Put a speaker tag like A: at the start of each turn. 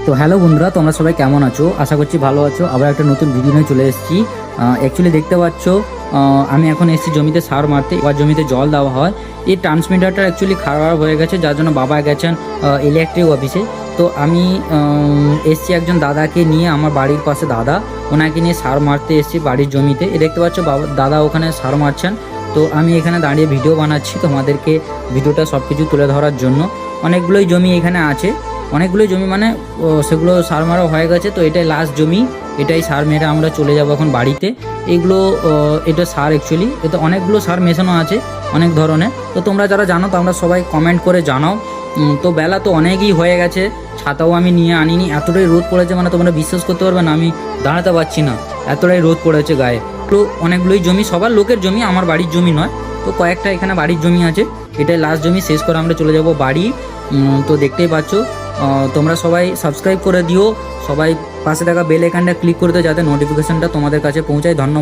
A: তো হ্যালো বন্ধুরা, তোমরা সবাই কেমন আছো? আশা করছি ভালো আছো। আবার একটা নতুন ভিডিও নিয়ে চলে এসেছি। অ্যাকচুয়ালি দেখতে পাচ্ছ আমি এখন এসেছি জমিতে সার মারতে। এবার জমিতে জল দেওয়া হয়। এই ট্রান্সমিটারটা অ্যাকচুয়ালি খারাপ হয়ে গেছে, যার জন্য বাবা গেছেন ইলেকট্রিক অফিসে। তো আমি এসেছি একজন দাদাকে নিয়ে, আমার বাড়ির পাশে দাদা, ওনাকে নিয়ে সার মারতে এসেছি বাড়ির জমিতে। দেখতে পাচ্ছ বাবা দাদা ওখানে সার মারছেন। তো আমি এখানে দাঁড়িয়ে ভিডিও বানাচ্ছি তোমাদেরকে, ভিডিওটা সব কিছু তুলে ধরার জন্য। অনেকগুলোই জমি এখানে আছে, অনেকগুলো জমি মানে সেগুলো সার মারা হয়ে গেছে। তো এটাই লাস্ট জমি, এটাই সার মেরে আমরা চলে যাব এখন বাড়িতে। এইগুলো এটা সার অ্যাকচুয়ালি, এতে অনেকগুলো সার মেশানো আছে অনেক ধরনের। তো তোমরা যারা জানো তোমরা সবাই কমেন্ট করে জানাও। তো বেলা তো অনেকই হয়ে গেছে, ছাতাও আমি নিয়ে আনিনি, এতটাই রোদ পড়েছে মানে তোমরা বিশ্বাস করতে পারবে না, আমি দাঁড়াতে পারছি না, এতটাই রোদ পড়েছে গায়ে। তো অনেকগুলোই জমি, সবার লোকের জমি, আমার বাড়ির জমি নয়। তো কয়েকটা এখানে বাড়ির জমি আছে, এটাই লাস্ট জমি, শেষ করে আমরা চলে যাব বাড়ি। তো দেখতেই পাচ্ছ, তোমরা সবাই সাবস্ক্রাইব করে দিও, সবাই পাশে থাকা বেল আইকনটা ক্লিক করে দিও যাতে নোটিফিকেশনটা তোমাদের কাছে পৌঁছায়। ধন্যবাদ।